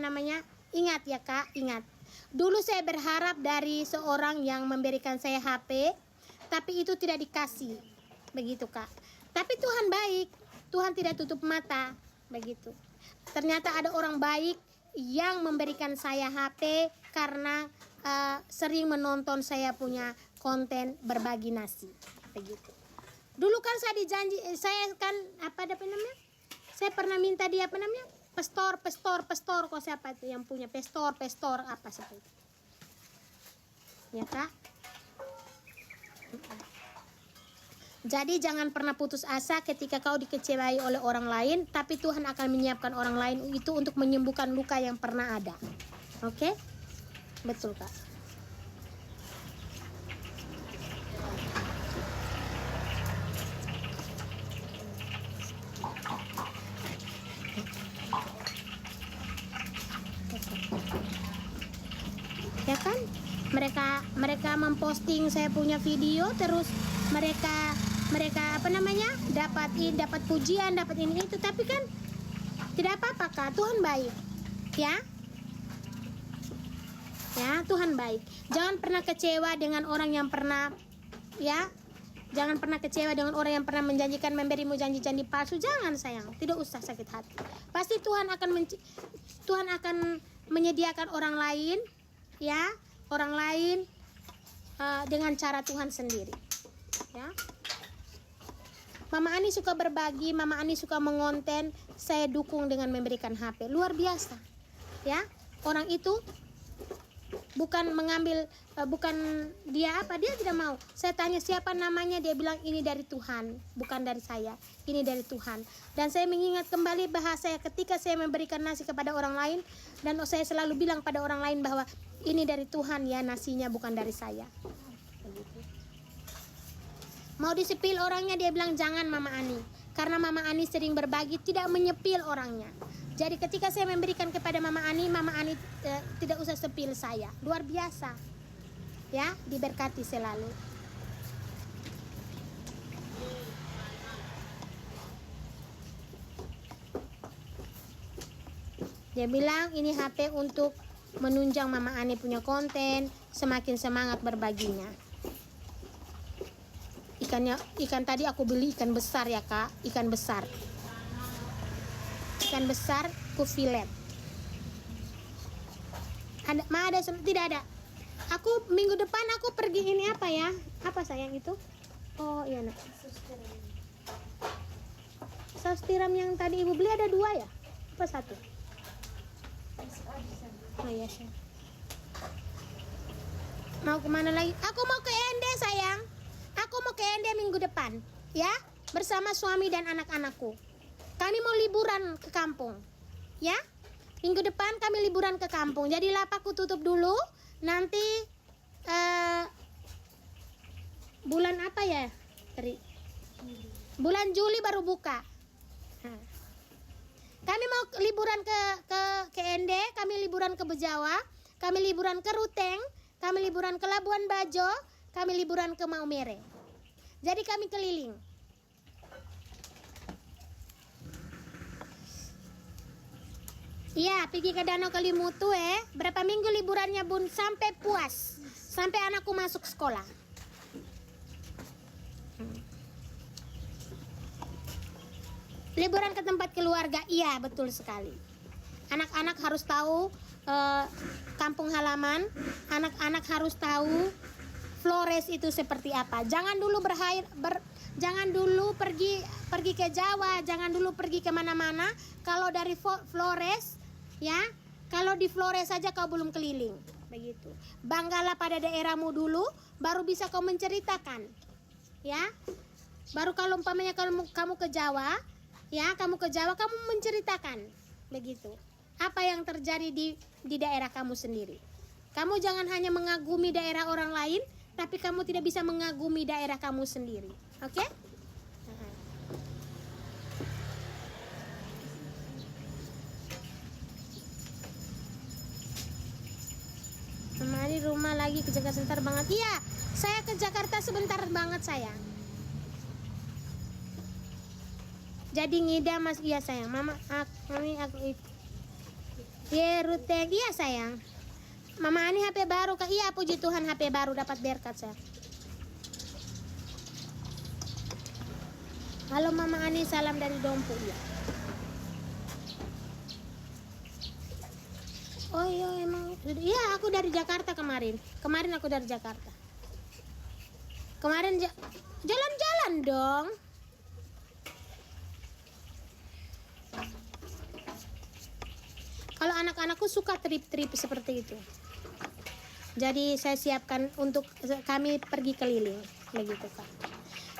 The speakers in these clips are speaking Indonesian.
namanya? Ingat ya Kak, ingat. Dulu saya berharap dari seorang yang memberikan saya HP, tapi itu tidak dikasih. Begitu Kak. Tapi Tuhan baik. Tuhan tidak tutup mata. Begitu. Ternyata ada orang baik yang memberikan saya HP karena sering menonton saya punya konten berbagi nasi. Begitu. Dulu kan saya dijanji, saya kan apa namanya? Saya pernah minta dia apa namanya? Pestor, kok siapa itu yang punya pestor apa seperti itu. Ya Kak? Jadi jangan pernah putus asa ketika kau dikecewai oleh orang lain, tapi Tuhan akan menyiapkan orang lain itu untuk menyembuhkan luka yang pernah ada. Oke? Betul Kak. Ya kan? Mereka memposting saya punya video, terus mereka apa namanya, dapat pujian, dapat ini itu, tapi kan tidak apa-apa Kak, Tuhan baik ya. Tuhan baik. Jangan pernah kecewa dengan orang yang pernah jangan pernah kecewa dengan orang yang pernah menjanjikan memberimu janji-janji palsu. Jangan sayang, tidak usah sakit hati. Pasti Tuhan akan menyediakan orang lain dengan cara Tuhan sendiri ya. Mama Ani suka berbagi, Mama Ani suka mengonten, saya dukung dengan memberikan HP. Luar biasa. Ya. Orang itu bukan mengambil dia tidak mau. Saya tanya siapa namanya, dia bilang ini dari Tuhan, bukan dari saya. Ini dari Tuhan. Dan saya mengingat kembali bahasa ketika saya memberikan nasi kepada orang lain, dan saya selalu bilang pada orang lain bahwa ini dari Tuhan ya, nasinya bukan dari saya. Mau disepil orangnya, dia bilang jangan Mama Ani, karena Mama Ani sering berbagi, tidak menyepil orangnya. Jadi ketika saya memberikan kepada Mama Ani tidak usah sepil saya. Luar biasa ya, diberkati selalu. Dia bilang ini HP untuk menunjang Mama Ani punya konten, semakin semangat berbaginya. Ikan tadi aku beli ikan besar ya Kak, ikan besar ku filet. Ada tidak ada. Aku minggu depan aku pergi ini apa ya? Apa sayang itu? Oh iya nak. Saus tiram yang tadi ibu beli ada 2 ya? Apa 1? Oh iya sayang. Mau kemana lagi? Aku mau ke Ende sayang. Aku mau ke Ende minggu depan, ya, bersama suami dan anak-anakku. Kami mau liburan ke kampung, ya. Minggu depan kami liburan ke kampung. Jadi lapakku tutup dulu. Nanti bulan apa ya? Bulan Juli baru buka. Kami mau liburan ke Ende, kami liburan ke Bejawa, kami liburan ke Ruteng, kami liburan ke Labuan Bajo, kami liburan ke Maumere. Jadi kami keliling. Iya, pergi ke Danau Kelimutu Berapa minggu liburannya Bun? Sampai puas. Sampai anakku masuk sekolah. Liburan ke tempat keluarga. Iya, betul sekali. Anak-anak harus tahu kampung halaman. Anak-anak harus tahu Flores itu seperti apa. Jangan dulu jangan dulu pergi ke Jawa, jangan dulu pergi kemana-mana. Kalau dari Flores, ya, kalau di Flores saja kau belum keliling, begitu. Banggalah pada daerahmu dulu, baru bisa kau menceritakan, ya. Baru kalau umpamanya kamu ke Jawa, ya, kamu menceritakan, begitu. Apa yang terjadi di daerah kamu sendiri. Kamu jangan hanya mengagumi daerah orang lain, tapi kamu tidak bisa mengagumi daerah kamu sendiri. Oke? Kemarin rumah lagi ke Jakarta sebentar banget. Iya, saya ke Jakarta sebentar banget sayang. Jadi ngida mas, iya sayang. Aku itu. Ye Ruteng, iya sayang. Mama Ani HP baru kak, iya puji Tuhan HP baru dapat berkat sayang. Halo Mama Ani, salam dari Dompu ya. Oh iya emang, iya aku dari Jakarta kemarin. Kemarin aku dari Jakarta. Kemarin jalan-jalan dong. Kalau anak-anakku suka trip-trip seperti itu. Jadi saya siapkan untuk kami pergi keliling, begitu Kak.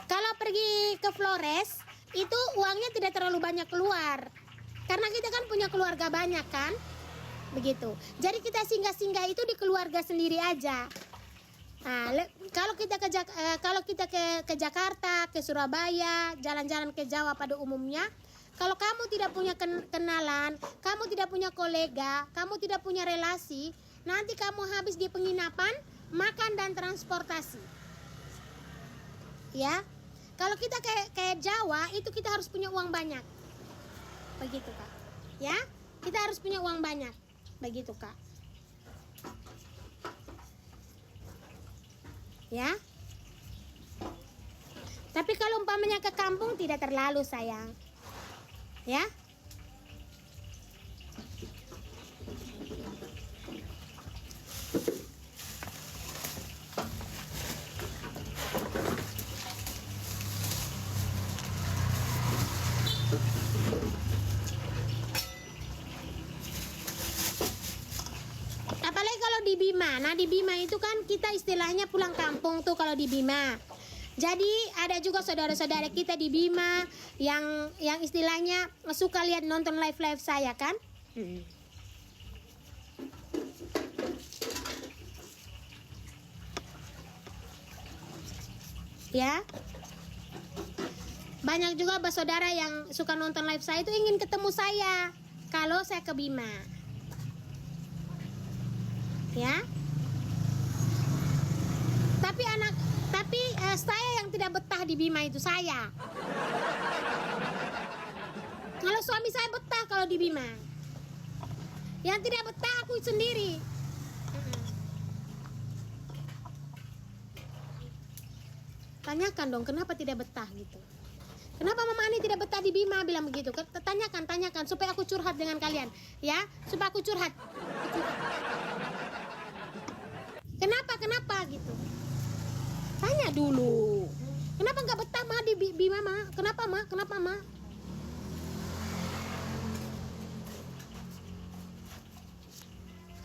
Kalau pergi ke Flores, itu uangnya tidak terlalu banyak keluar. Karena kita kan punya keluarga banyak kan? Begitu. Jadi kita singgah-singgah itu di keluarga sendiri aja. Nah, kalau kita ke Jakarta, ke Surabaya, jalan-jalan ke Jawa pada umumnya, kalau kamu tidak punya kenalan, kamu tidak punya kolega, kamu tidak punya relasi, nanti kamu habis di penginapan, makan dan transportasi. Ya. Kalau kita ke Jawa, itu kita harus punya uang banyak. Begitu, Kak. Ya. Kita harus punya uang banyak. Begitu, Kak. Ya. Tapi kalau umpamanya ke kampung tidak terlalu sayang. Ya. Apalagi kalau di Bima. Nah, di Bima itu kan kita istilahnya pulang kampung tuh kalau di Bima. Jadi ada juga saudara-saudara kita di Bima yang istilahnya suka lihat nonton live saya kan? Ya. Banyak juga saudara yang suka nonton live saya itu ingin ketemu saya kalau saya ke Bima. Ya. Tapi saya yang tidak betah di Bima itu saya. Kalau suami saya betah kalau di Bima. Yang tidak betah aku sendiri. Tanyakan dong kenapa tidak betah gitu. Kenapa Mama Ani tidak betah di Bima, bilang begitu. Tanyakan supaya aku curhat dengan kalian, ya, supaya aku curhat. Kenapa gitu? Tanya dulu. Kenapa nggak betah Ma di Bima Ma? Kenapa Ma?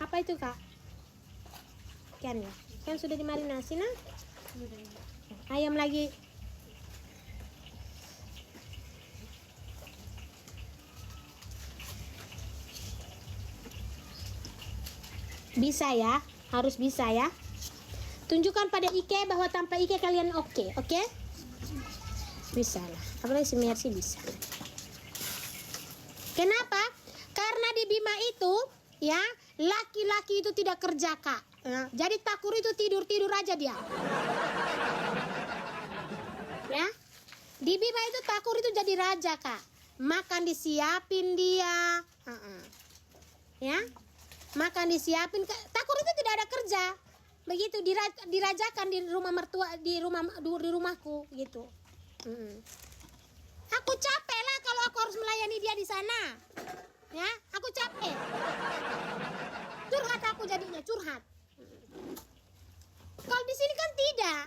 Apa itu Kak? Ikan ya? Kan sudah dimarinasi nah? Ayam lagi. Bisa ya, harus bisa ya. Tunjukkan pada Ike bahwa tanpa Ike kalian oke? Bisa lah, apalagi si Mercy bisa. Kenapa? Karena di Bima itu, ya, laki-laki itu tidak kerja Kak. Ya, jadi takur itu tidur aja dia. Ya, di Bima itu takur itu jadi raja Kak. Makan disiapin dia, ya. Makan disiapin, takur itu tidak ada kerja, begitu dirajakan di rumah mertua, di rumahku gitu. Aku capek lah kalau aku harus melayani dia di sana, ya, aku capek. Curhat aku jadinya curhat. Kalau di sini kan tidak,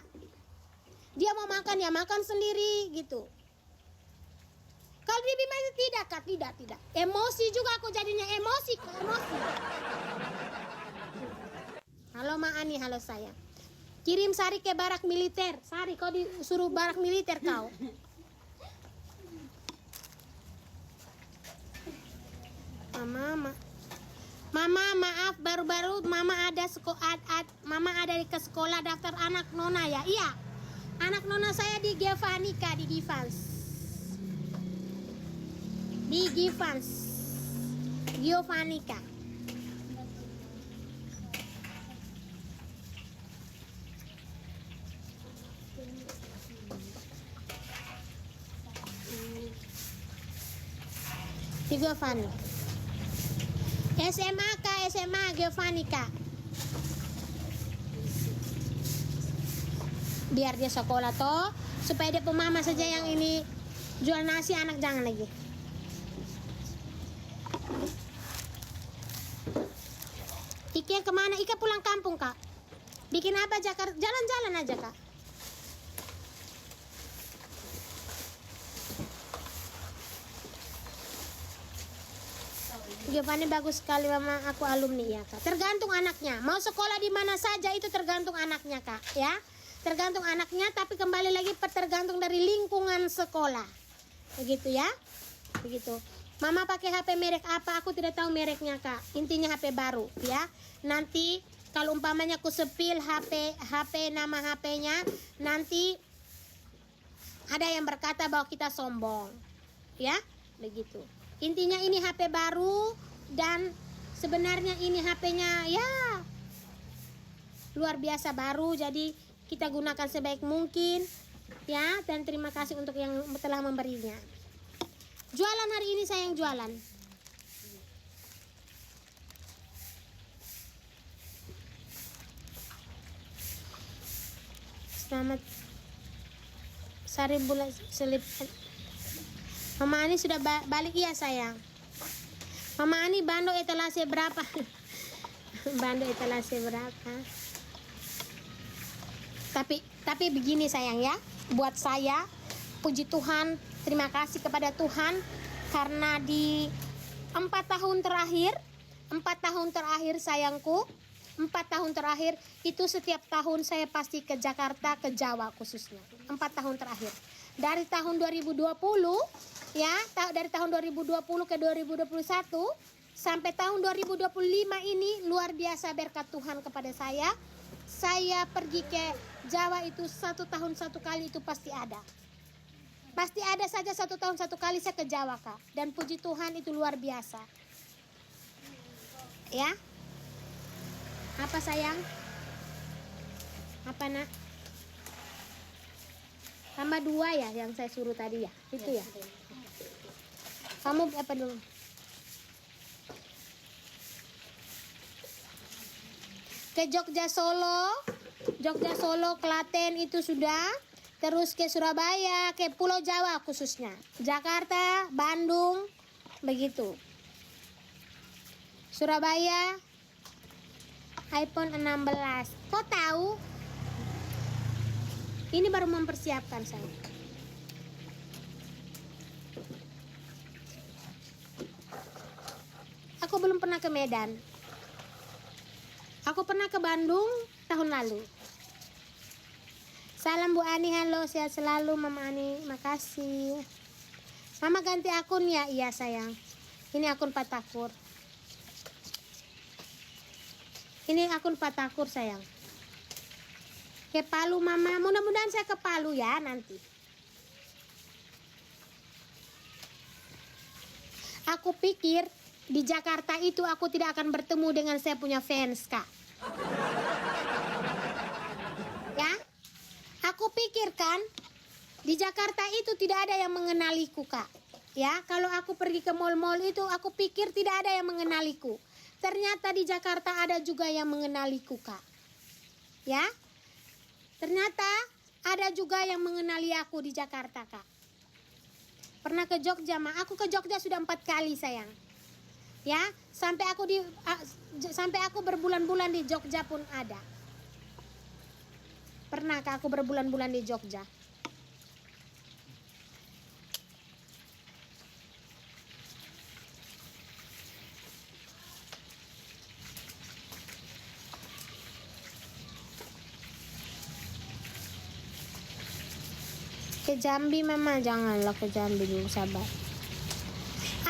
dia mau makan ya makan sendiri gitu. Kalau di Bima itu tidak Kak, tidak. Emosi juga aku jadinya emosi. Halo Ma Ani, halo sayang. Kirim Sari ke barak militer. Sari, kau disuruh barak militer kau. Mama maaf, baru-baru Mama ada ke sekolah daftar anak Nona ya. Iya. Anak Nona saya di Giovannica, di Givans. Di Giovannica. Di Giovannica. SMA kak, SMA Giovanni kak. Biar dia sekolah toh, supaya dia pemama saja yang ini jual nasi, anak jangan lagi. Ika kemana? Ika pulang kampung kak. Bikin apa Jakarta? Jalan-jalan aja kak. Giovanni bagus sekali mama, aku alumni ya kak. Tergantung anaknya. Mau sekolah di mana saja itu tergantung anaknya kak, ya. Tergantung anaknya, tapi kembali lagi tergantung dari lingkungan sekolah. Begitu ya. Begitu. Mama pakai HP merek apa? Aku tidak tahu mereknya kak. Intinya HP baru, ya. Nanti kalau umpamanya aku sepil HP nama HP-nya, nanti ada yang berkata bahwa kita sombong, ya. Begitu. Intinya ini HP baru dan sebenarnya ini HP-nya ya luar biasa baru, jadi kita gunakan sebaik mungkin ya, dan terima kasih untuk yang telah memberinya. Jualan hari ini sayang, jualan. Selamat Sari bulan selip. Mama Ani sudah balik ya sayang. Mama Ani bando etalase berapa? Bando etalase berapa? Tapi begini sayang ya, buat saya puji Tuhan, terima kasih kepada Tuhan karena di 4 tahun terakhir sayangku, 4 tahun terakhir itu setiap tahun saya pasti ke Jakarta, ke Jawa khususnya. 4 tahun terakhir. Dari tahun 2020 ya, dari tahun 2020 ke 2021 sampai tahun 2025 ini luar biasa berkat Tuhan kepada saya. Saya pergi ke Jawa itu 1 tahun 1 kali itu pasti ada. Pasti ada saja 1 tahun 1 kali saya ke Jawa kak. Dan puji Tuhan itu luar biasa. Ya. Apa sayang? Apa nak? Tambah 2 ya yang saya suruh tadi ya. Itu ya. Kamu apa dulu? Ke Jogja Solo, Klaten itu sudah. Terus ke Surabaya, ke Pulau Jawa khususnya. Jakarta, Bandung, begitu. Surabaya, iPhone 16. Kok tahu? Ini baru mempersiapkan saya. Aku belum pernah ke Medan. Aku pernah ke Bandung tahun lalu. Salam Bu Ani, halo, sehat selalu Mama Ani, makasih. Mama ganti akun ya? Iya sayang. Ini akun Patakur. Ini akun Patakur sayang. Ke Palu Mama, mudah-mudahan saya ke Palu ya nanti. Aku pikir di Jakarta itu aku tidak akan bertemu dengan saya punya fans kak. Ya, aku pikirkan di Jakarta itu tidak ada yang mengenaliku kak. Ya, kalau aku pergi ke mall-mall itu aku pikir tidak ada yang mengenaliku. Ternyata di Jakarta ada juga yang mengenaliku kak. Ya. Ternyata ada juga yang mengenali aku di Jakarta kak. Pernah ke Jogja mah? Aku ke Jogja sudah 4 kali sayang. Ya, sampai aku berbulan-bulan di Jogja pun ada. Pernah kak aku berbulan-bulan di Jogja. Ke Jambi Mama, janganlah ke Jambi dulu, sabar.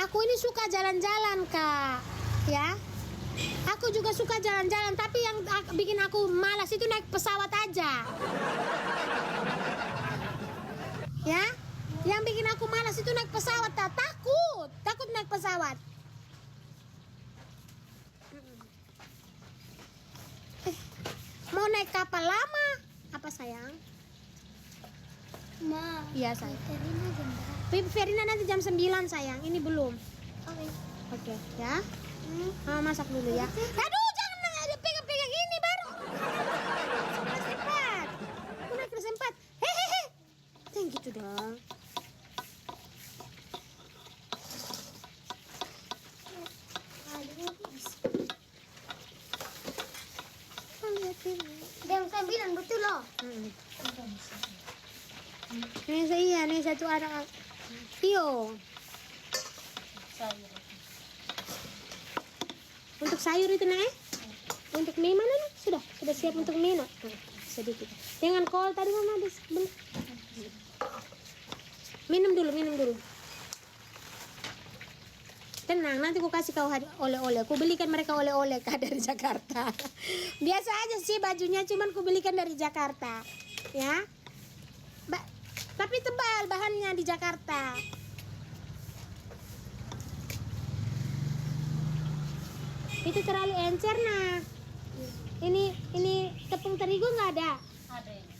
Aku ini suka jalan-jalan kak, ya. Aku juga suka jalan-jalan, tapi yang bikin aku malas itu naik pesawat aja. Ya, yang bikin aku malas itu naik pesawat, takut naik pesawat. Mau naik kapal lama, apa sayang? Ma, Iya sayang. Verina jam berapa? Verina nanti jam 9 sayang, ini belum. Oke. Oke, ya. Masak dulu ya. Aduh, jangan ada pegang-pegang ini baru. Sempat. Aku naik sempat. Hehehe. Jangan gitu dong. Yang saya bilang betul loh. Nih satu anak. Tio. Untuk sayur itu nih. Untuk mie mana nih? Sudah siap untuk mie nak? Sedikit. Dengan kol tadi mama habis. Minum dulu. Tenang, nanti aku kasih kau oleh-oleh. Aku belikan mereka oleh-oleh kak dari Jakarta. Biasa aja sih bajunya, cuman aku belikan dari Jakarta. Ya. Tapi tebal bahannya di Jakarta. Itu terlalu encer nah. Ini tepung terigu nggak ada? Ada ini.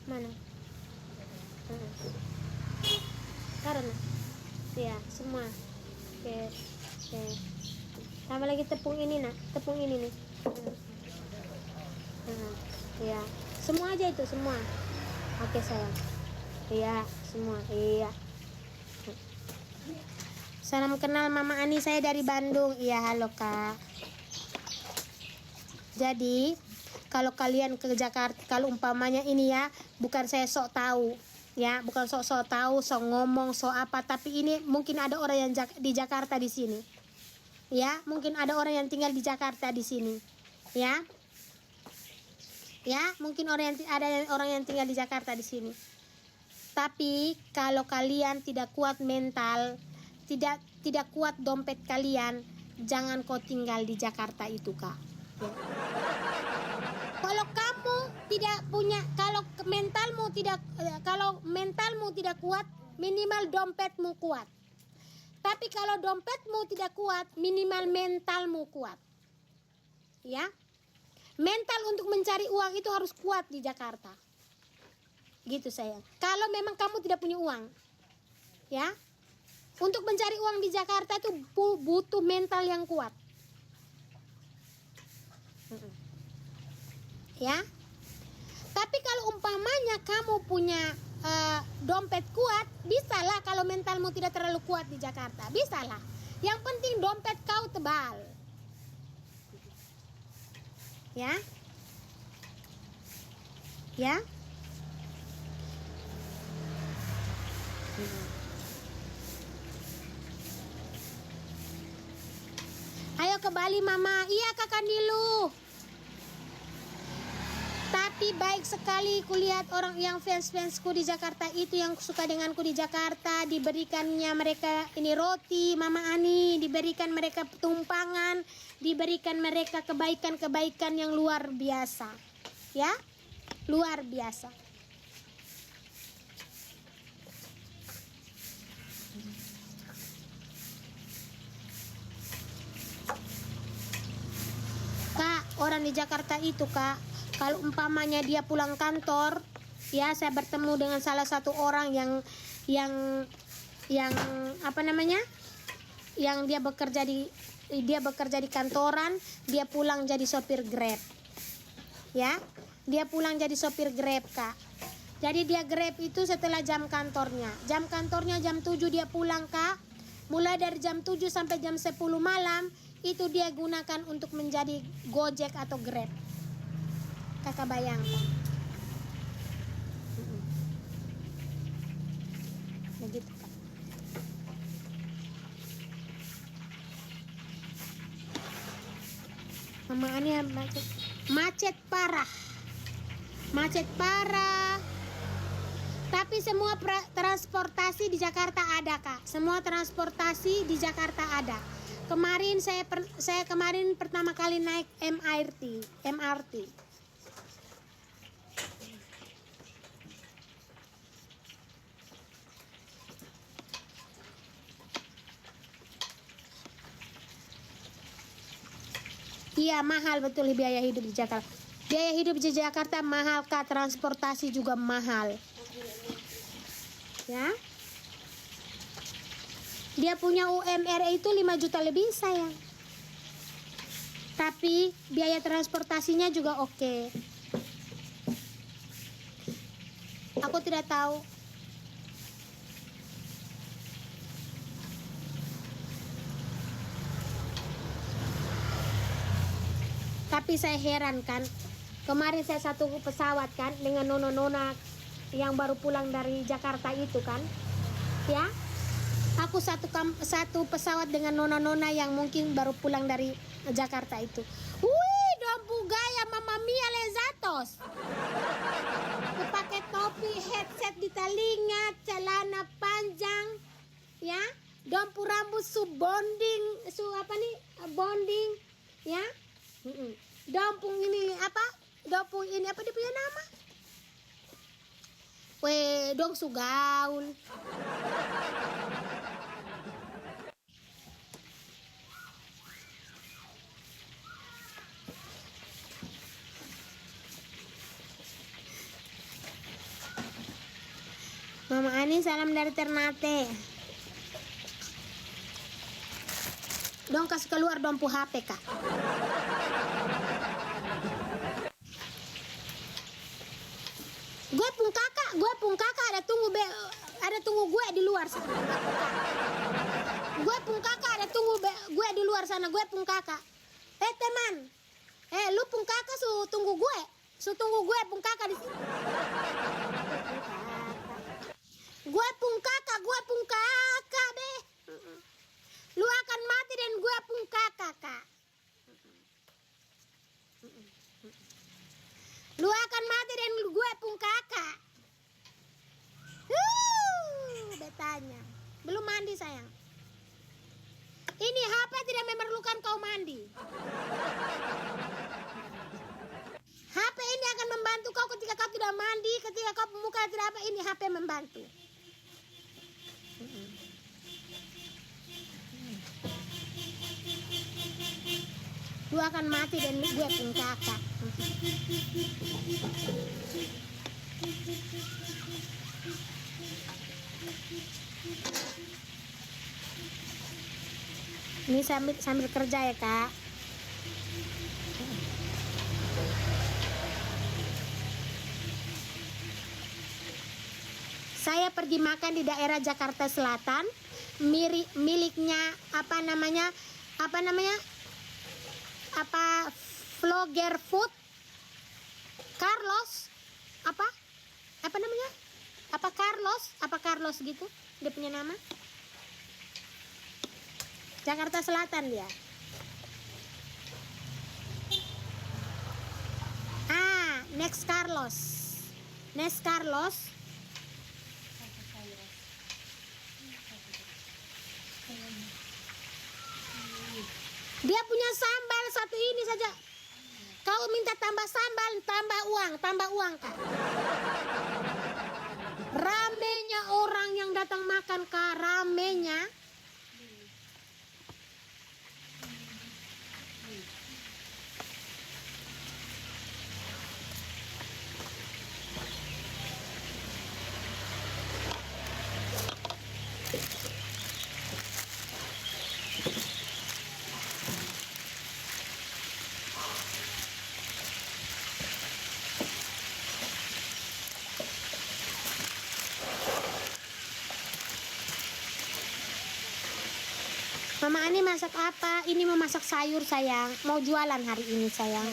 Mana? Karena ya semua. Oke. Tambah lagi tepung ini nak, tepung ini nih. Ya, semua aja itu semua. Oke sayang. Iya, semua. Iya. Salam kenal Mama Ani, saya dari Bandung. Iya, halo Kak. Jadi, kalau kalian ke Jakarta, kalau umpamanya ini ya, bukan saya sok tahu. Ya, bukan sok tahu, sok ngomong, sok apa, tapi ini mungkin ada orang yang di Jakarta di sini. Ya, mungkin ada orang yang tinggal di Jakarta di sini. Ya. Ya, mungkin ada orang yang tinggal di Jakarta di sini. Tapi kalau kalian tidak kuat mental, tidak kuat dompet kalian, jangan kau tinggal di Jakarta itu, Kak. Ya. Kalau kamu tidak punya, kalau mentalmu tidak kuat, minimal dompetmu kuat. Tapi kalau dompetmu tidak kuat, minimal mentalmu kuat. Ya. Mental untuk mencari uang itu harus kuat di Jakarta. Gitu sayang. Kalau memang kamu tidak punya uang. Ya. Untuk mencari uang di Jakarta itu butuh mental yang kuat. Ya. Tapi kalau umpamanya kamu punya dompet kuat, bisalah kalau mentalmu tidak terlalu kuat di Jakarta. Bisalah. Yang penting dompet kau tebal. Ya. Ya. Ayo ke Bali Mama. Iya Kak Kandilu. Tapi baik sekali kulihat orang yang fans-fansku di Jakarta itu yang suka denganku di Jakarta, diberikannya mereka ini roti Mama Ani, diberikan mereka tumpangan, diberikan mereka kebaikan-kebaikan yang luar biasa. Ya? Luar biasa. Kak, orang di Jakarta itu Kak, kalau umpamanya dia pulang kantor, ya saya bertemu dengan salah satu orang yang apa namanya? Yang dia bekerja di kantoran, dia pulang jadi sopir Grab. Ya. Dia pulang jadi sopir Grab, Kak. Jadi dia Grab itu setelah jam kantornya. Jam kantornya jam 7 dia pulang, Kak. Mulai dari jam 7 sampai jam 10 malam itu dia gunakan untuk menjadi Gojek atau Grab. Kakak bayangkan. Begitu Kak. Mama Ani macet parah. Macet parah. Tapi semua transportasi di Jakarta ada Kak. Semua transportasi di Jakarta ada. Kemarin saya kemarin pertama kali naik MRT. Iya mahal betul biaya hidup di Jakarta. Biaya hidup di Jakarta mahal Kak, transportasi juga mahal. Ya. Dia punya UMR itu 5 juta lebih sayang. Tapi biaya transportasinya juga oke. Aku tidak tahu. Tapi saya heran kan. Kemarin saya satu pesawat kan dengan nona-nona yang baru pulang dari Jakarta itu kan. Ya. Aku satu pesawat dengan nona-nona yang mungkin baru pulang dari Jakarta itu. Wih, dompu gaya Mamma Mia Lezatos. Aku pakai topi, headset di telinga, celana panjang, ya. Dompu rambut bonding, bonding, ya. Dompung ini apa? Dompung ini apa dia punya nama? Weh, dong sugaul. Mama Ani, salam dari Ternate. Dong kasih keluar dompu HP kak. Gue pun kakak ada tunggu gue di luar sana. Gue pun kakak ada tunggu gue di luar sana. Gue pun kakak. Teman, lu pun kakak tunggu gue pun kakak di sini. Gue pun kakak deh. Lu akan mati dan gue pun kakak kak. Lu akan mati dan gue pun kakak. Betanya. Belum mandi sayang. Ini HP tidak memerlukan kau mandi. HP ini akan membantu kau ketika kau tidak mandi, ketika kau muka tidak apa, ini HP membantu. Lu akan mati dan gue pun kakak. Ini sambil kerja ya kak. Saya pergi makan di daerah Jakarta Selatan, miliknya vlogger food Carlos Carlos gitu dia punya nama. Jakarta Selatan dia. Next Carlos. Dia punya sambal satu ini saja. Kau minta tambah sambal, tambah uang kak. Ramenya orang yang datang makan kak, ramenya. Mama Ani masak apa? Ini mau masak sayur sayang. Mau jualan hari ini sayang.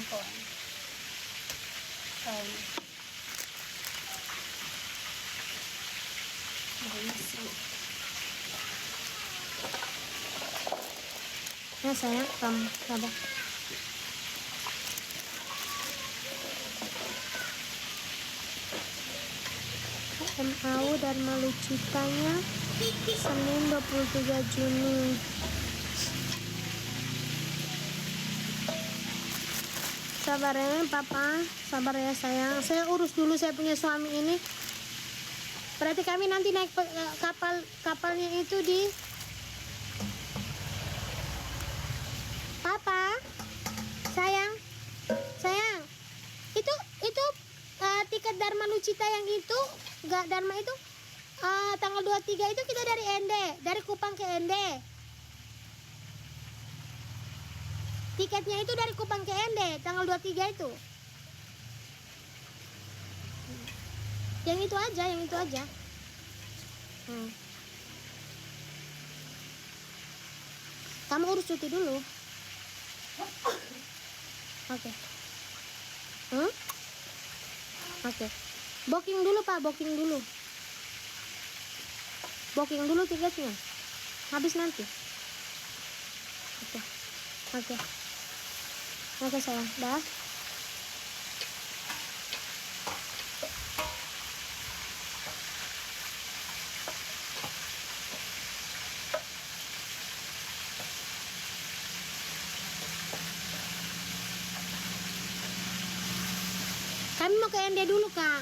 Ya sayang, sabar. MAU Dharma Lucitanya Senin 23 Juni. Sabar ya papa, sabar ya sayang. Saya urus dulu saya punya suami ini. Berarti kami nanti naik kapalnya itu di papa. Sayang. Itu tiket Dharma Lucita yang itu, enggak Dharma itu tanggal 23 itu kita dari Ende, dari Kupang ke Ende. Tiketnya itu dari Kupang ke Ende tanggal 23 itu. Yang itu aja, yang itu aja. Kamu urus cuti dulu. Oke. Oke. Booking dulu Pak, booking dulu. Booking dulu tiketnya. Habis nanti. Oke. Oke. Oke sayang, dah. Kami mau ke Ende dulu Kak.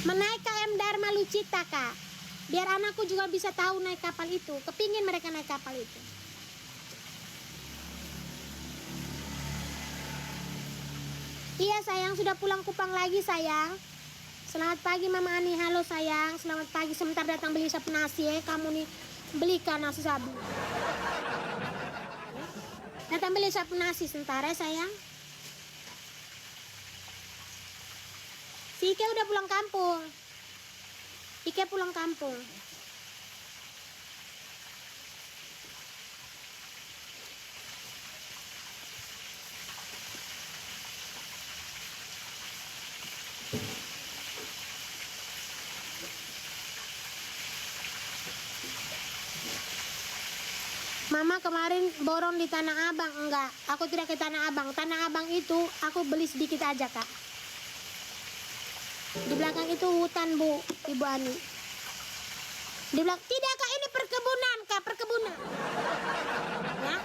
Menaik KM Dharma Lucita Kak. Biar anakku juga bisa tahu naik kapal itu. Kepingin mereka naik kapal itu. Iya sayang, sudah pulang Kupang lagi sayang. Selamat pagi Mama Ani, halo sayang. Selamat pagi, sebentar datang beli sapu nasi ya. Kamu nih belikan nasi sabu. Datang beli sapu nasi sebentar ya sayang. Si Ike udah pulang kampung. Ike pulang kampung. Mama kemarin borong di Tanah Abang. Enggak, aku tidak ke Tanah Abang. Tanah Abang itu aku beli sedikit aja Kak. Di belakang itu hutan Bu, Ibu Ani. Di belakang, tidak Kak, ini perkebunan Kak, perkebunan. Ya,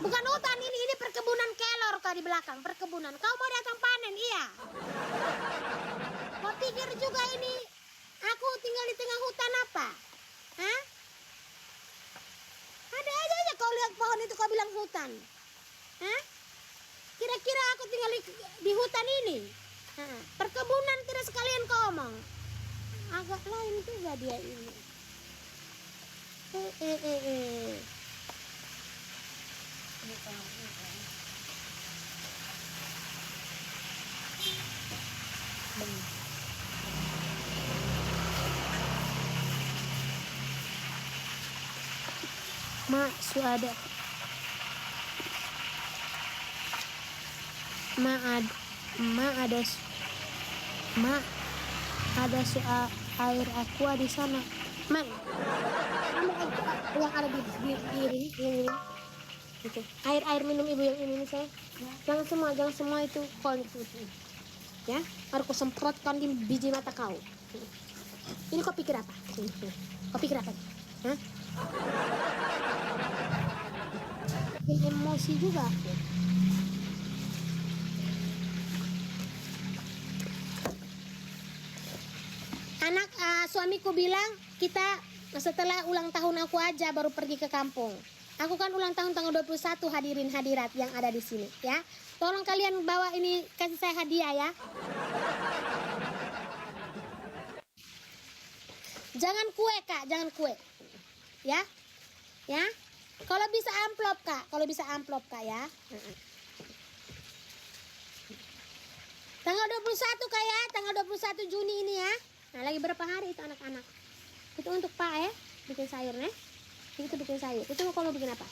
bukan hutan ini perkebunan kelor Kak di belakang, perkebunan. Kau mau datang panen, iya. Kau pikir juga ini aku tinggal di tengah hutan apa? Hah? Ada aja kau lihat pohon itu kau bilang hutan. Hah? Kira-kira aku tinggal di hutan ini? Perkebunan tidak sekalian kau omong. Agak lain juga dia ini. Ma, suada. Ada air aqua di sana. Man, yang ada di ini. Itu. Air minum ibu yang ini saya. Jangan semua itu kol itu. Ya, harus kau semprotkan di biji mata kau. Ini kau pikir apa? Kau pikir apa? Hah? Bikin emosi juga. Suamiku bilang kita setelah ulang tahun aku aja baru pergi ke kampung. Aku kan ulang tahun tanggal 21 hadirin hadirat yang ada di sini ya. Tolong kalian bawa ini, kasih saya hadiah ya. Jangan kue Kak, jangan kue. Ya. Ya. Kalau bisa amplop Kak ya. Tanggal 21 Kak ya, tanggal 21 Juni ini ya. Nah, lagi berapa hari itu anak-anak? Itu untuk Pak ya, bikin sayur nih. Itu bikin sayur. Itu kalau bikin apa?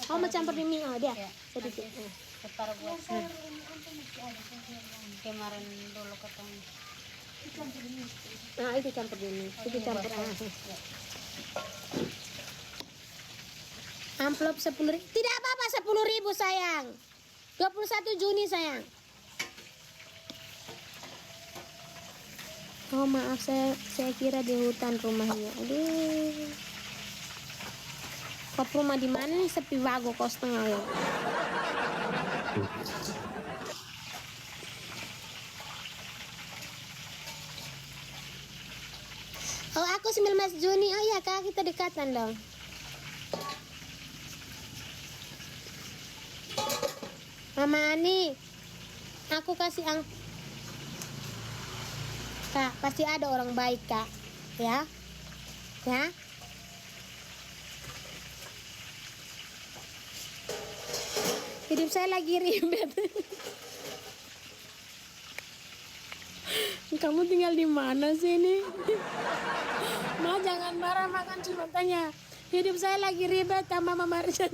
Kau mau campur di mie, oh dia. Sedikit. Separuh buat kemarin dulu ketemu. Nah, itu campur di mie. Itu campur. Amplop 10.000. Tidak apa-apa 10.000 sayang. 21 Juni sayang. Oh maaf, saya kira di hutan rumahnya. Aduh. Kau rumah di mana nih? Sepi bago kau setengah ya. Oh aku 19 Juni. Oh iya Kak, kita dekatan dong. Mama Ani, aku kasih Kak, pasti ada orang baik, Kak. Ya. Ya. Hidup saya lagi ribet. Kamu tinggal di mana sih ini? Ma, jangan marah, makan cuma tanya. Hidup saya lagi ribet sama Mama Marjan.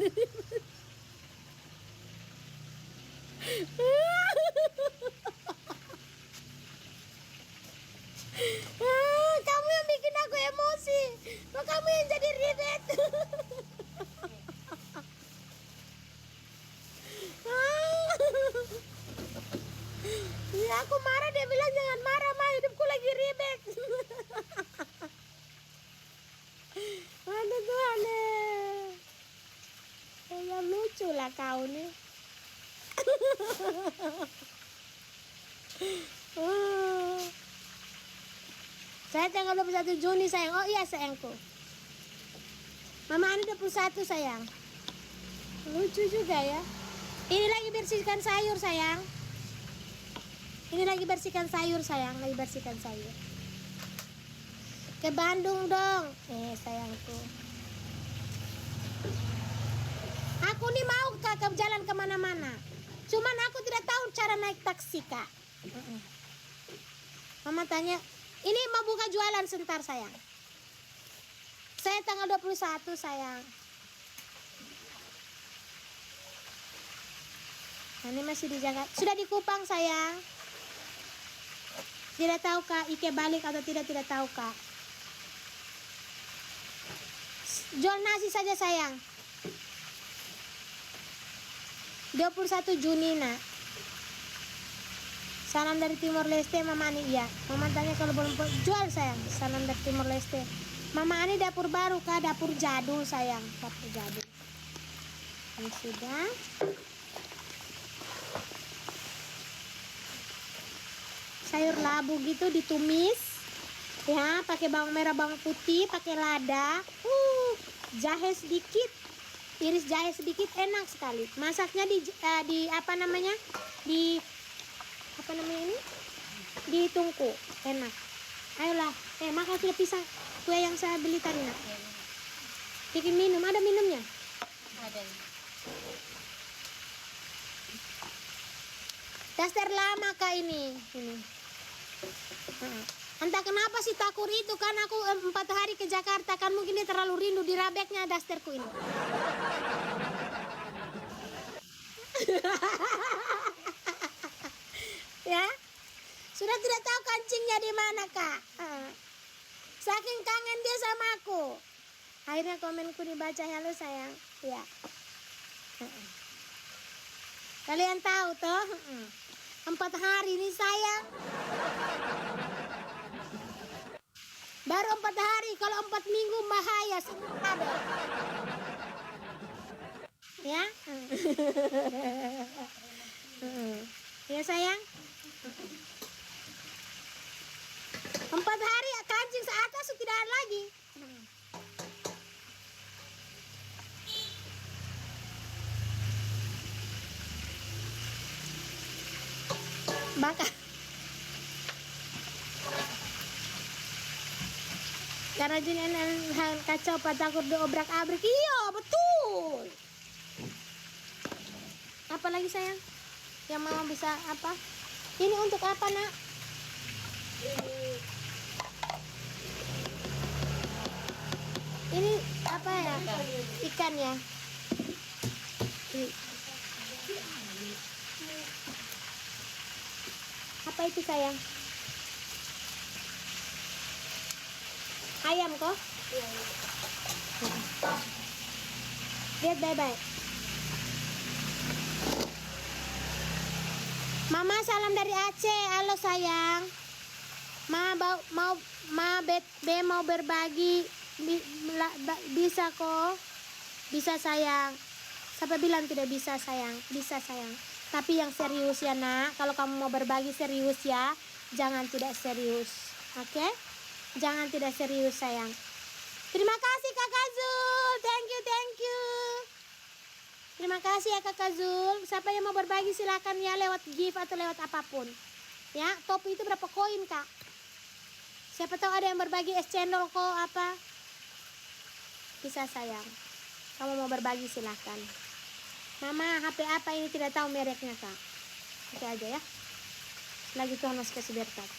Kamu yang bikin aku emosi. Kok kamu yang jadi ribet? Ya aku marah, dia bilang jangan marah, Ma, hidupku lagi ribet. Aduh Tuhan, ya lucu lah kau nih. Saya tanggal 21 Juni sayang. Oh iya sayangku. Mama Ani 21 sayang. Lucu juga ya. Ini lagi bersihkan sayur sayang. Ini lagi bersihkan sayur sayang. Lagi bersihkan sayur. Ke Bandung dong. Sayangku. Aku nih mau ke jalan kemana-mana. Cuman aku tidak tahu cara naik taksi kak. Mama tanya, ini mau buka jualan sebentar sayang. Saya tanggal 21 sayang. Nah, ini masih di Jakarta. Sudah di Kupang sayang. Tidak tahu kak, Ike balik atau tidak tahu kak. Jual nasi saja sayang. 21 Juni nak. Salam dari Timor Leste Mama Ani. Iya, Mama tanya kalau belum jual sayang. Salam dari Timor Leste. Mama Ani dapur baru kah? Dapur jadul sayang. Dapur jadul. Ini sudah. Sayur labu gitu ditumis. Ya, pakai bawang merah, bawang putih, pakai lada. Jahe sedikit. Iris jahe sedikit, enak sekali. Masaknya di apa namanya? Di apa namanya ini? Di tungku, enak. Ayolah, makan sudah pisang. Kue yang saya beli tadi nak. Bikin minum, ada minumnya? Ada. Daster lama kak ini. Entah kenapa si Takur itu kan aku 4 hari ke Jakarta kan mungkin dia terlalu rindu dirabeknya dasterku ini. Ya, sudah tidak tahu kancingnya di mana kak. Saking kangen dia sama aku. Akhirnya komenku dibaca, halo sayang. Ya. Kalian tahu toh? 4 hari ini sayang. Baru 4 hari, kalau 4 minggu bahaya ada. Ya? Ya sayang? 4 hari kancing seatas tidak ada lagi. Bakar. Karena jenis kacau takut diobrak-abrik. Iya betul. Apa lagi sayang? Yang mama bisa apa? Ini untuk apa nak? Ini apa ya? Ikan ya. Apa itu sayang? Ayam kok? Lihat baik-baik. Mama salam dari Aceh. Halo sayang. Mau berbagi bisa kok. Bisa sayang. Siapa bilang tidak bisa sayang? Bisa sayang. Tapi yang serius ya nak. Kalau kamu mau berbagi serius ya. Jangan tidak serius. Oke? Jangan tidak serius sayang. Terima kasih Kakak Zul. Thank you. Terima kasih ya Kakak Zul. Siapa yang mau berbagi silakan ya lewat gift atau lewat apapun. Ya, topi itu berapa koin Kak? Siapa tahu ada yang berbagi es cendol kok apa. Bisa sayang. Kamu mau berbagi silahkan. Mama HP apa ini tidak tahu mereknya kak. Oke aja ya. Lagi Tuhan masih kasih berkat.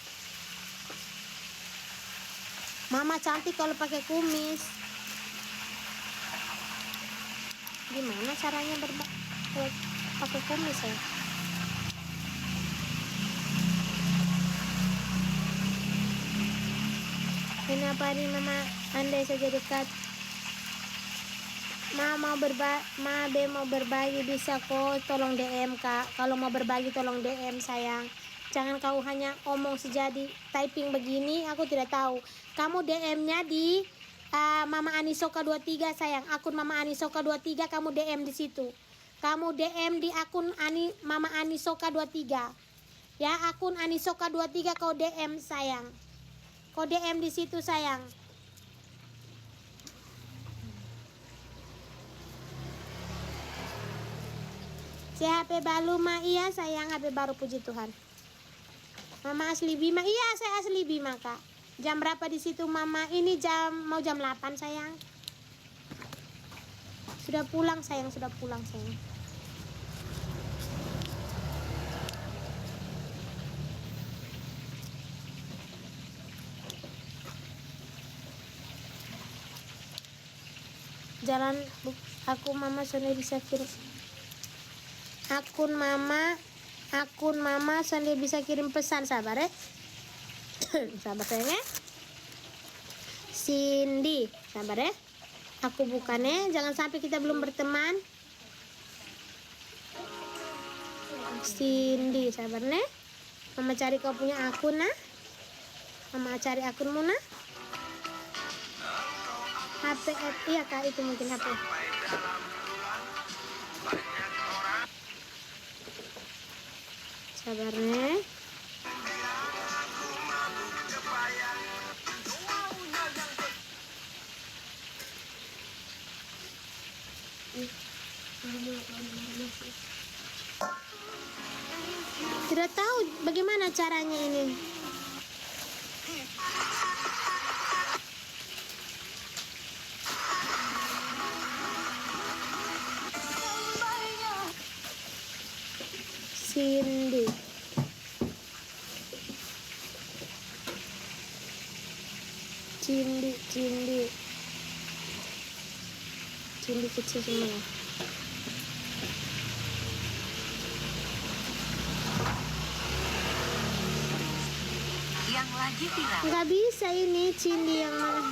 Mama cantik kalau pakai kumis. Gimana caranya pakai kumis ya? Ini apa nih mama? Andai saja dekat. Ma mau berbagi bisa kok, tolong DM kak. Kalau mau berbagi tolong DM sayang. Jangan kau hanya omong sejadi typing begini, aku tidak tahu. Kamu DM-nya di Mama Anisoka 23 sayang. Akun Mama Anisoka 23 kamu DM di situ. Kamu DM di akun Mama Anisoka 23. Ya, akun Anisoka 23 kau DM sayang. Kau DM di situ sayang. Si HP baru mah iya sayang, HP baru puji Tuhan. Mama asli Bima, iya saya asli Bima kak. Jam berapa di situ mama? Ini mau jam 8 sayang. Sudah pulang sayang, sudah pulang sayang. Jalan aku mama sudah bisa kirim. Akun mama Sandi bisa kirim pesan, sabar ya. Sabar sayang ya. Cindy, sabar ya. Aku bukannya, jangan sampai kita belum berteman. Cindy, sabar nih. Mama cari kau punya akun nah. Mama cari akunmu nah. HP, iya kak, itu mungkin HP. Sabar nih. Tidak tahu bagaimana caranya ini. Cindy. Cindy kecil semua. Yang lagi viral. Nggak bisa ini Cindy yang mana.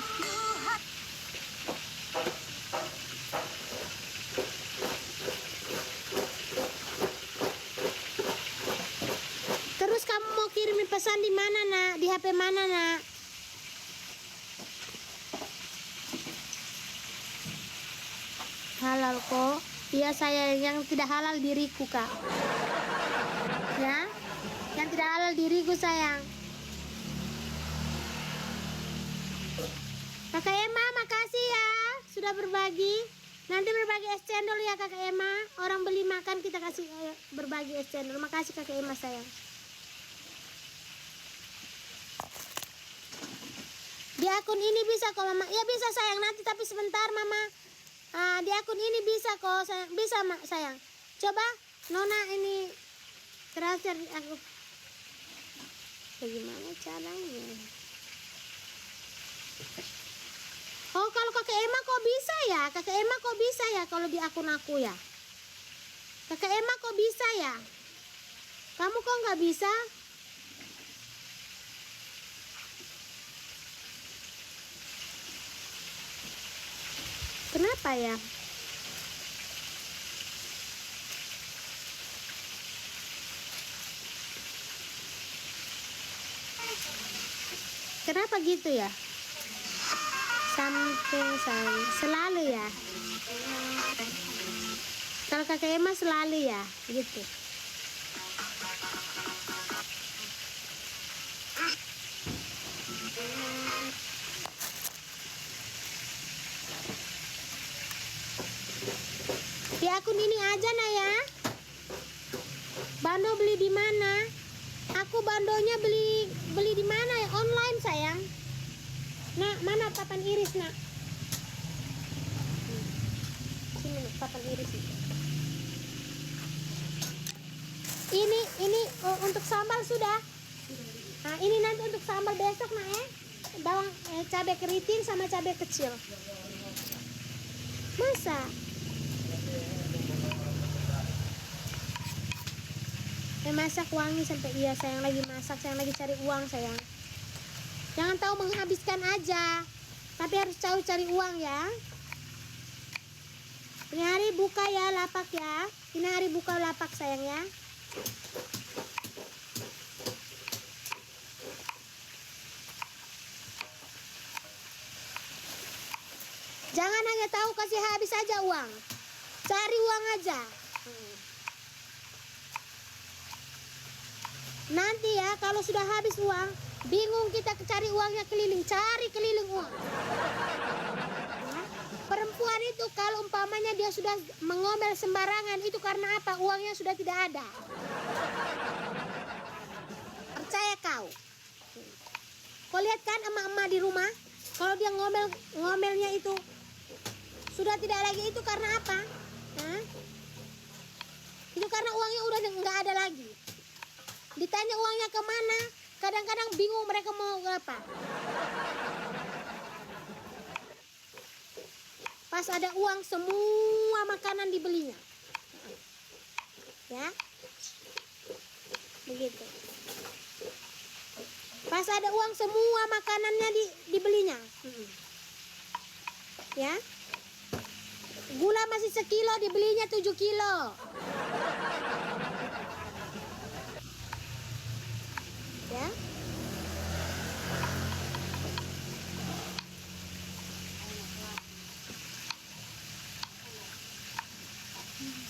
Terus kamu mau kirimin pesan di mana nak? Di HP mana nak? Halal kok. Iya saya yang tidak halal diriku kak. Ya, yang tidak halal diriku sayang. Kakak Emma makasih ya sudah berbagi. Nanti berbagi es cendol ya kakak Emma. Orang beli makan kita kasih berbagi es cendol. Makasih kakak Emma sayang. Di akun ini bisa kok mama. Ya bisa sayang nanti tapi sebentar mama. Di akun ini bisa kok sayang. Bisa sayang. Coba Nona ini transfer aku. Bagaimana caranya? Oh kalau kakak Emma kok bisa ya? Kakak Emma kok bisa ya kalau di akun aku ya? Kakak Emma kok bisa ya? Kamu kok nggak bisa? Kenapa ya? Kenapa gitu ya? Something selalu ya. Kalau kakak Emma selalu ya, gitu. Di akun ini aja nah ya. Bando beli di mana? Aku bandonya beli di mana ya? Online sayang. papan iris nak. Sini nak, papan iris itu. Ini untuk sambal sudah. Nah, ini nanti untuk sambal besok nak ya. Bawang cabai keriting sama cabai kecil. Masa? Masak wangi sampai iya sayang, lagi masak, sayang lagi cari uang sayang. Jangan tahu menghabiskan aja, tapi harus tahu cari uang ya. Ini hari buka ya lapak ya. Ini hari buka lapak sayang ya. Jangan hanya tahu kasih habis aja uang. Cari uang aja. Nanti ya kalau sudah habis uang, bingung kita cari uangnya keliling, cari keliling uang. Ya. Perempuan itu kalau umpamanya dia sudah mengomel sembarangan itu karena apa? Uangnya sudah tidak ada. Percaya kau. Kau lihat kan emak-emak di rumah, kalau dia ngomelnya itu sudah tidak lagi, itu karena apa? Hah? Itu karena uangnya udah nggak ada lagi. Ditanya uangnya kemana, kadang-kadang bingung mereka mau apa. Pas ada uang semua makanan dibelinya. Ya, begitu. Pas ada uang semua makanannya dibelinya. Ya, gula masih sekilo dibelinya 7 kilo. Ya.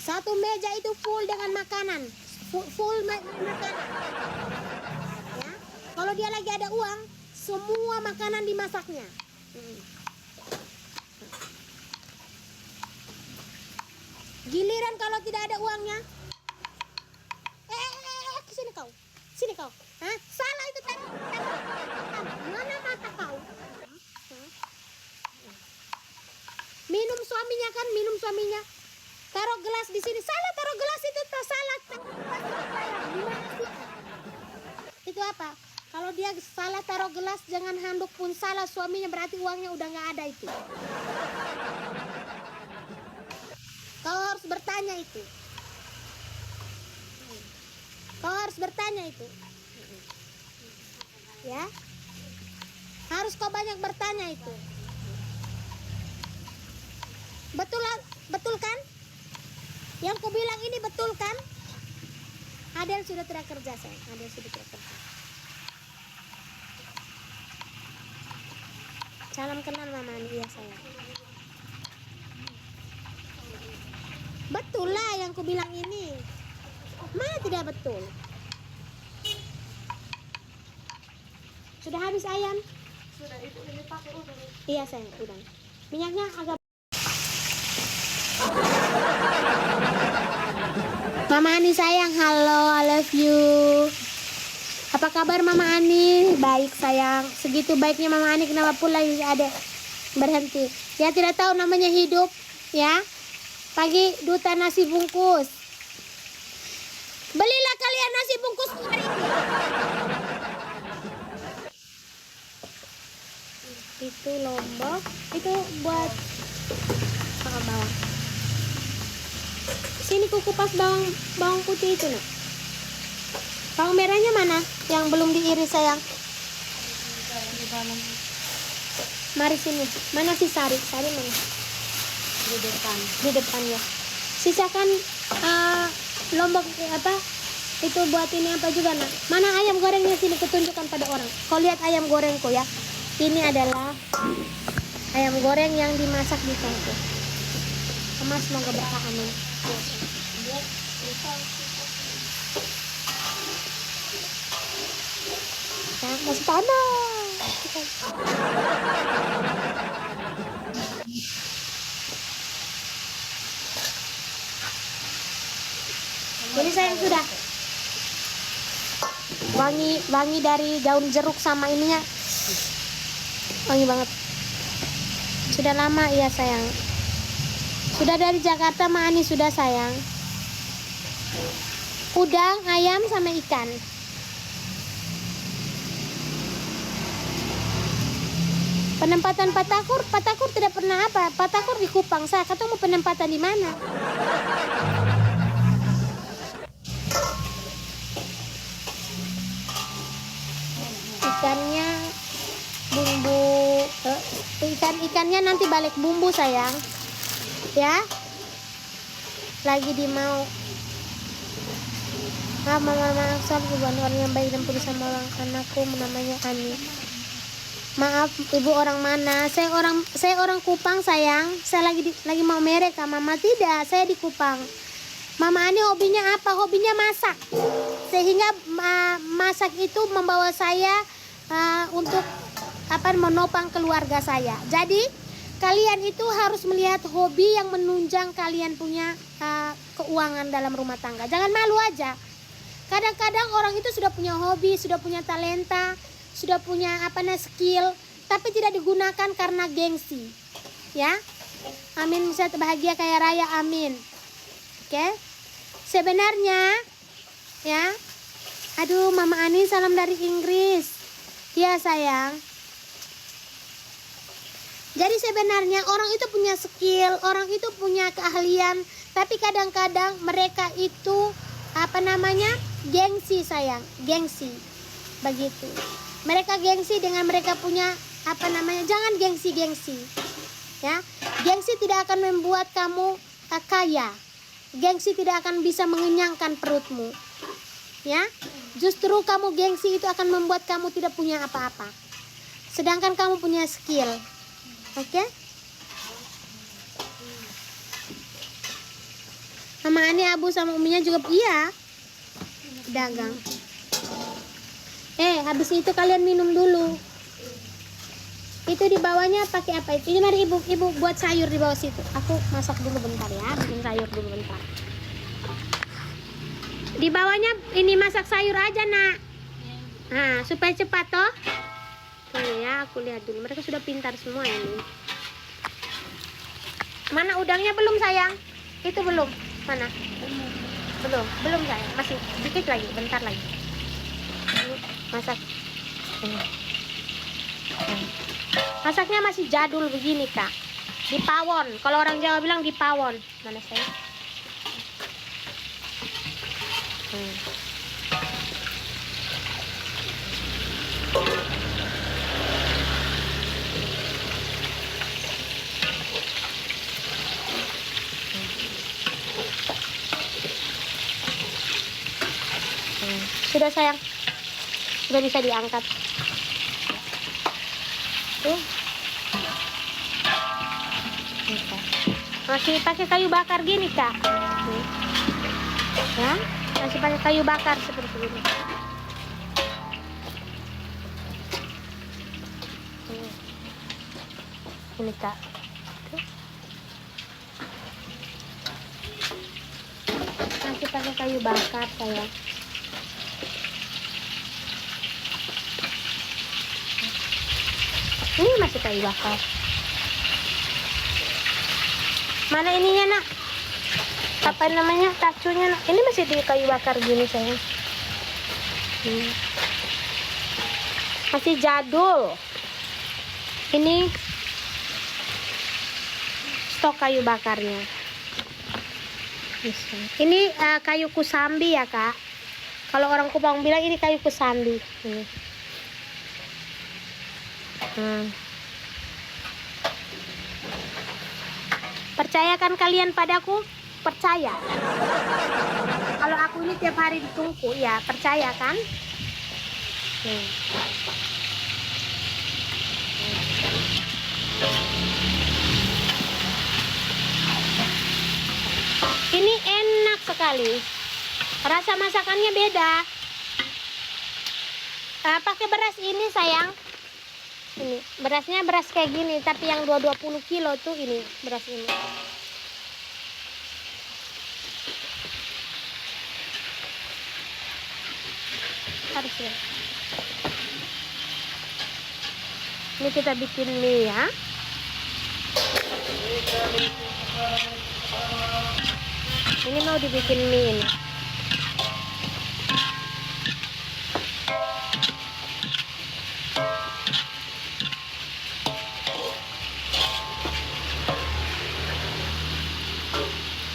Satu meja itu full dengan makanan, full makanan. Ya. Kalau dia lagi ada uang, semua makanan dimasaknya. Giliran kalau tidak ada uangnya, sini kau. Sini kau. Hah? Salah itu tadi. Mana mata kau? Minum suaminya kan, minum suaminya. Taruh gelas di sini. Salah taruh gelas itu, tak salah. Gimana sih? Itu apa? Kalau dia salah taruh gelas, jangan handuk pun salah suaminya, berarti uangnya udah nggak ada itu. Kau harus bertanya itu. Kau harus bertanya itu. Ya. Harus kau banyak bertanya itu. Betul kan? Yang ku bilang ini betul kan? Adel sudah tidak kerja sayang. Adel sudah tidak kerja. Salam kenal Mama Ani ya sayang. Betul lah yang ku bilang ini. Mana tidak betul? Sudah habis ayam? Sudah, itu ini pakai udang. Iya sayang, udang. Minyaknya agak. Mama Ani sayang, halo, I love you. Apa kabar Mama Ani? Baik sayang. Segitu baiknya Mama Ani, kenapa pula ada berhenti? Ya tidak tahu namanya hidup, ya. Pagi duta nasi bungkus. Belilah kalian nasi bungkus hari ini. Itu lombok, itu buat bawang. Sini ku kupas bawang putih itu nak. Bawang merahnya mana? Yang belum diiris sayang. Di dalam, Mari sini. Mana si Sari? Sari mana? di depan. Di depan ya. Sisakan lombok apa? Itu buat ini apa juga nak? Mana ayam gorengnya, sini kutunjukkan pada orang. Kau lihat ayam gorengku ya. Ini adalah ayam goreng yang dimasak di tangku. Emas semoga berkah amin. Ya, masih panas. Jadi sayang sudah. Wangi dari daun jeruk sama ininya. Wangi banget. Sudah lama ya sayang. Sudah dari Jakarta Ma Ani sudah sayang. Udang, ayam sama ikan. Penempatan Pak Takur tidak pernah apa. Pak Takur di Kupang. Saya kata mau penempatan di mana? Ikannya bumbu ikannya nanti balik bumbu sayang. Ya. Lagi di mau. Mama Aksal bukan orang yang baik dan peduli sama orang anakku namanya Ani. Maaf ibu orang mana? Saya orang Kupang sayang. Saya lagi mau mereka. Mama tidak, saya di Kupang. Mama Ani hobinya apa? Hobinya masak. Sehingga masak itu membawa saya untuk menopang keluarga saya. Jadi kalian itu harus melihat hobi yang menunjang kalian punya keuangan dalam rumah tangga. Jangan malu aja. Kadang-kadang orang itu sudah punya hobi, sudah punya talenta, sudah punya skill, tapi tidak digunakan karena gengsi. Ya. Amin bisa bahagia kayak raya, amin. Oke. Sebenarnya ya. Aduh, Mama Ani salam dari Inggris. Ya, sayang. Jadi sebenarnya orang itu punya skill, orang itu punya keahlian, tapi kadang-kadang mereka itu gengsi sayang, gengsi. Begitu. Mereka gengsi dengan mereka punya jangan gengsi-gengsi. Ya. Gengsi tidak akan membuat kamu kaya. Gengsi tidak akan bisa mengenyangkan perutmu. Ya. Justru kamu gengsi itu akan membuat kamu tidak punya apa-apa. Sedangkan kamu punya skill. Oke? Mama Ani Abu sama Uminya juga iya. Dagang. Habis itu kalian minum dulu. Itu di bawahnya pakai apa itu? Ini mari ibu buat sayur di bawah situ. Aku masak dulu bentar ya, bikin sayur dulu bentar. Di bawahnya ini masak sayur aja nak. Nah, supaya cepat toh. Ya, aku lihat dulu. Mereka sudah pintar semua ini. Mana udangnya belum sayang? Itu belum. Mana? Belum sayang. Masih dikit lagi, bentar lagi. Masak. Masaknya masih jadul begini kak. Di pawon. Kalau orang Jawa bilang di pawon. Mana saya? Sudah sayang. Sudah bisa diangkat. Tuh. Masih pakai kayu bakar gini kak. Ya, masih pakai kayu bakar seperti ini. Ini kak. Masih pakai kayu bakar sayang. Ini masih kayu bakar. Mana ininya nak? Apa namanya? Tacunya nak? Ini masih di kayu bakar gini sayang. Masih jadul. Ini stok kayu bakarnya. Ini kayu kusambi ya kak. Kalau orang Kupang bilang ini kayu kusambi. Percayakan kalian padaku? Percaya. Kalau aku ini tiap hari ditungku, ya percaya kan? Ini enak sekali. Rasa masakannya beda. Pakai beras ini sayang. Ini berasnya beras kayak gini, tapi yang 20 kilo tuh ini beras ini. Harusnya. Ini kita bikin mie ya. Ini mau dibikin mie ini.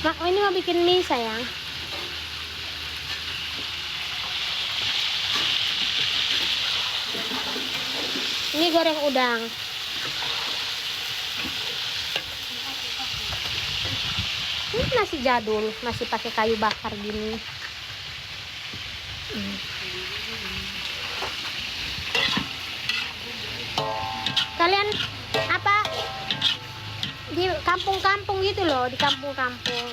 Mak, ini mau bikin mie sayang. Ini goreng udang. Ini masih jadul, masih pakai kayu bakar gini. Kalian apa di kampung-kampung gitu loh, di kampung-kampung.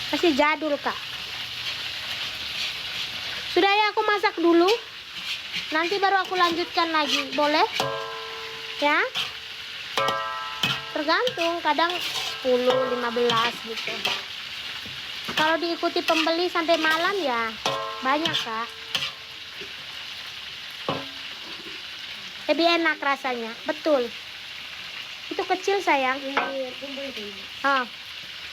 Masih jadul, Kak. Sudah ya, aku masak dulu. Nanti baru aku lanjutkan lagi. Boleh? Ya? Tergantung, kadang 10, 15 gitu. Kalau diikuti pembeli sampai malam ya banyak, Kak. Lebih enak rasanya. Betul. Itu kecil sayang. Oh.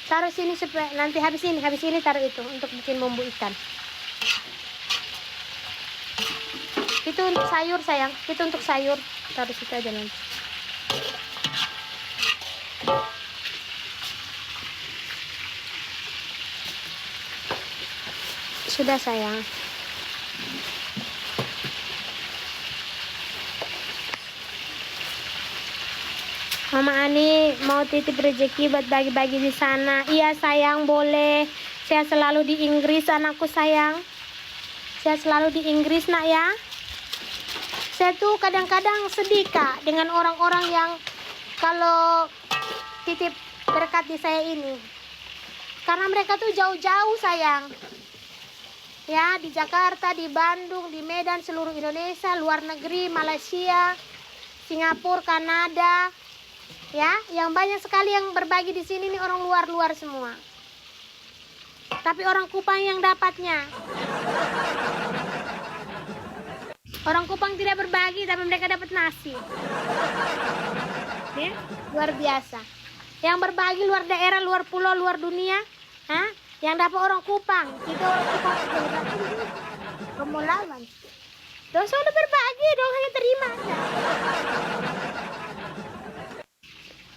Taruh sini supaya nanti habis ini taruh itu untuk bikin bumbu ikan. Itu untuk sayur sayang, itu untuk sayur. Taruh situ aja nanti. Sudah sayang. Mama Ani mau titip rezeki buat bagi-bagi di sana. Iya sayang, boleh. Saya selalu di Inggris, anakku sayang. Saya selalu di Inggris, nak ya. Saya tuh kadang-kadang sedih, Kak, dengan orang-orang yang kalau titip berkat di saya ini. Karena mereka tuh jauh-jauh sayang. Ya, di Jakarta, di Bandung, di Medan, seluruh Indonesia, luar negeri, Malaysia, Singapura, Kanada. Ya, yang banyak sekali yang berbagi di sini nih orang luar-luar semua. Tapi orang Kupang yang dapatnya. Orang Kupang tidak berbagi, tapi mereka dapat nasi. Ya, luar biasa. Yang berbagi luar daerah, luar pulau, luar dunia, hah? Yang dapat orang Kupang. Itu orang Kupang. Kamu lawan. Dong selalu berbagi, dong hanya terima aja.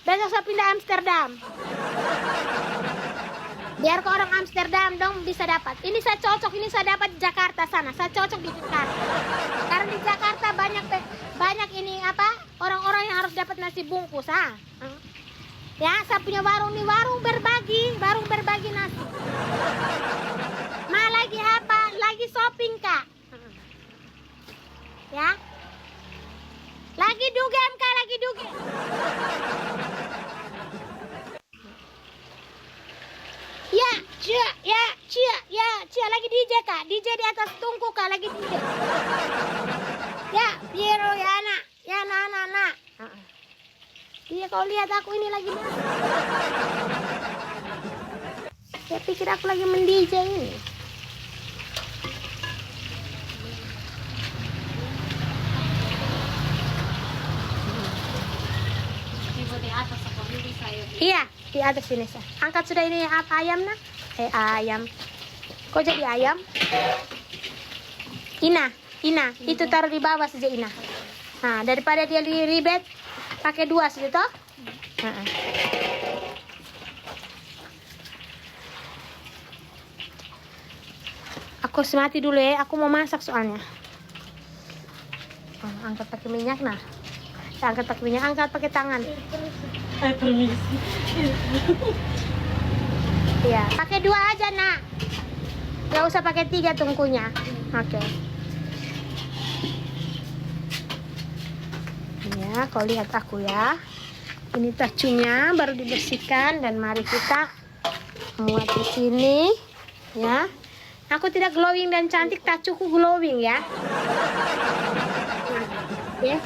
Besok saya pindah Amsterdam. Biar ke orang Amsterdam dong bisa dapat. Ini saya cocok, ini saya dapat di Jakarta sana. Saya cocok di Jakarta. Karena di Jakarta banyak ini apa? Orang-orang yang harus dapat nasi bungkus, ah. Ya, saya punya warung nih, warung berbagi nasi. Lagi apa? Lagi shopping, Kak. Ya. Lagi dugem, Kak, lagi dugem. Ya, lagi DJ, Kak. DJ di atas tungku, Kak, lagi DJ. Ya, biru ya, nak. Ya, nak. Iya, kau lihat aku ini lagi masak. Saya pikir aku lagi men-DJ ini. Iya, di atas sini sah. Angkat sudah ini ayam nak. Ayam. Kok jadi ayam? Ina. Itu taruh di bawah saja Ina. Nah, daripada dia ribet, pakai 2 saja toh. Aku semati dulu ya. Aku mau masak soalnya. Angkat pakai minyak nah. Angkat pakai minyak, angkat pakai tangan. Permisi. Iya, pakai 2 aja nak. Gak usah pakai 3 tungkunya. Oke. Ya, kau lihat aku ya. Ini tacunya baru dibersihkan dan mari kita muat di sini. Ya. Aku tidak glowing dan cantik, tacuku glowing ya. Ya.